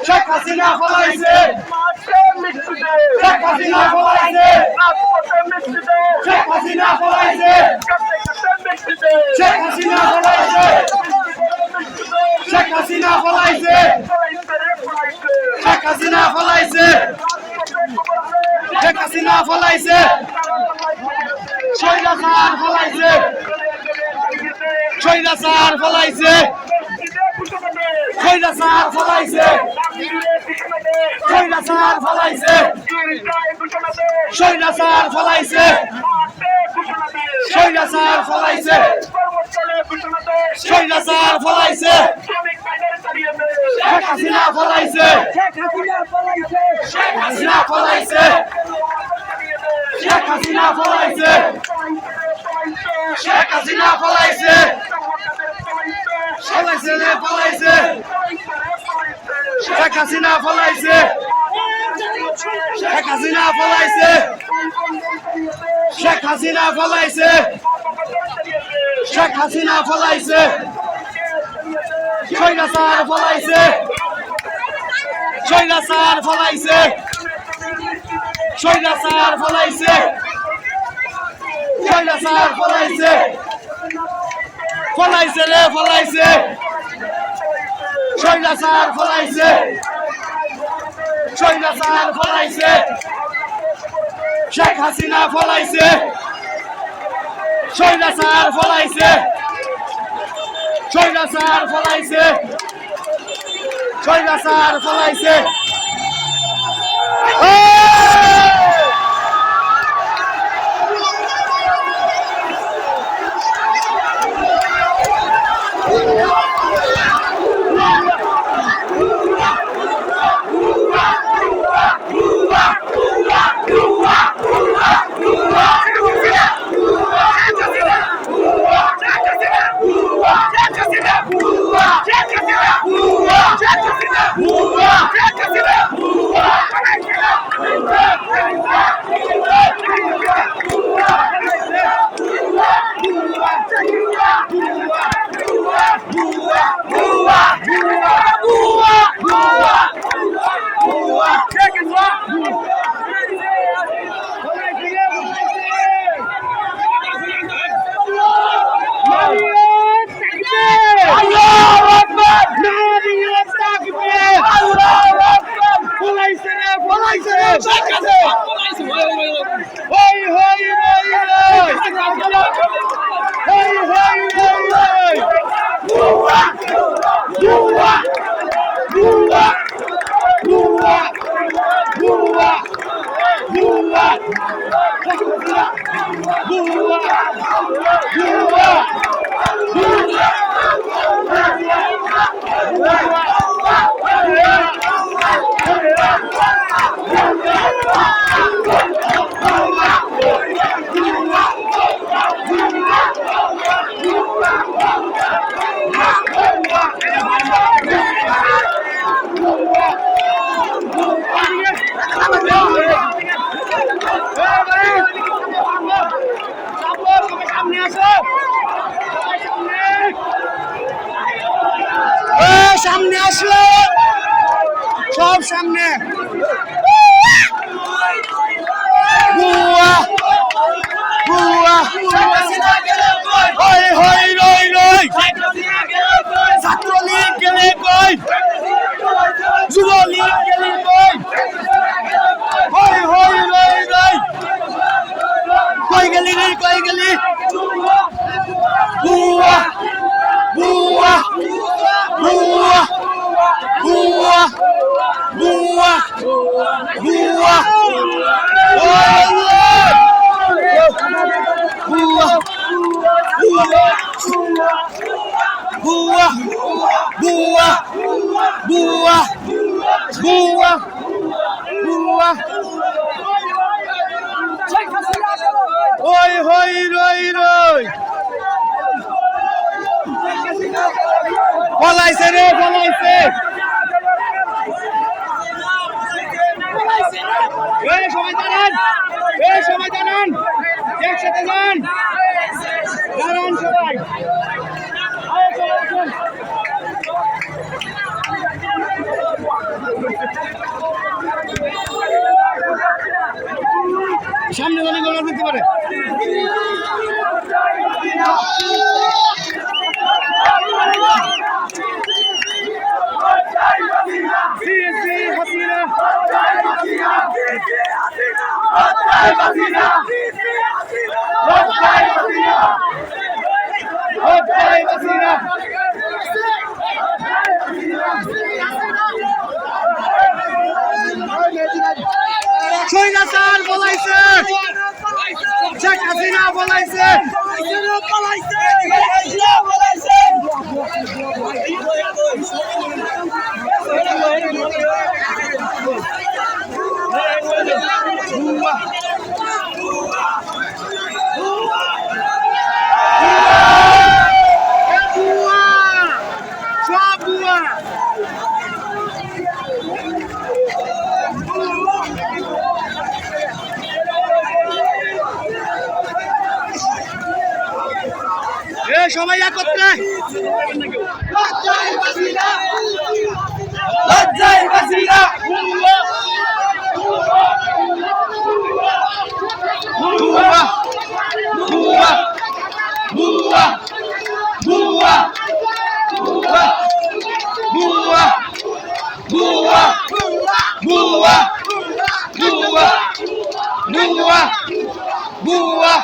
শেখ হাসিনা ফলাইছে মাঠে মৃত্যুতে শেখ হাসিনা ফলাইছে রাজপথে মৃত্যুতে শেখ হাসিনা ফলাইছে কাটে কাটে মৃত্যুতে শেখ হাসিনা ফলাইছে মৃত্যুতে শেখ হাসিনা ফলাইছে ফলাইছে রে ফলাইছে শেখ হাসিনা ফলাইছে শেখ হাসিনা ফলাইছে স্বৈরাচার ফলাইছে স্বৈরাচার ফলাইছে স্বৈরাচার ফলাইছে স্বৈরাচার ফলাইছে স্বৈরাচার ফলাইছে স্বৈরাচার ফলাইছে স্বৈরাচার ফলাইছে শেখ হাসিনা ফলাইছে শেখ হাসিনা ফলাইছে শেখ হাসিনা ফলাইছে শেখ হাসিনা ফলাইছে ফলাইছে রে ফলাইছে শেখ হাসিনা ফলাইছে শেখ হাসিনা ফলাইছে শেখ হাসিনা ফলাইছে শেখ হাসিনা ফলাইছে স্বৈরাচার ফলাইছে স্বৈরাচার ফলাইছে স্বৈরাচার ফলাইছে স্বৈরাচার ফলাইছে ফলাইছে রে ফলাইছে স্বৈরাচার ফলাইছে স্বৈরাচার ফলাইছে শেখ হাসিনা ফলাইছে স্বৈরাচার ফলাইছে স্বৈরাচার ফলাইছে স্বৈরাচার ফলাইছে সামনে আসলো সব সামনে বুয়া বুয়া হই হই রই রই ছাত্রলীগ গেলে কই যুবলীগ গেলে কই হই হই রই রই কই গেলি রে কই গেলি বুয়া বুয়া বুয়া বুয়া বুয়া বুয়া বুয়া বুয়া বুয়া বুয়া বুয়া বুয়া ওই হই রই রই ফলাইছে রে ফলাইছে সবাই দাঁড়ান সবাই দাঁড়ান একসাথে যান দাঁড়ান সবাই হাসিনা লজ্জায় হাসিনা লজ্জায় হাসিনা স্বৈরাচার বলাইছে শেখ হাসিনা বলাইছে সবাই একত্রে লজ্জায় হাসিনা লজ্জায় হাসিনা বুয়া বুয়া বুয়া বুয়া বুয়া বুয়া বুয়া বুয়া বুয়া বুয়া বুয়া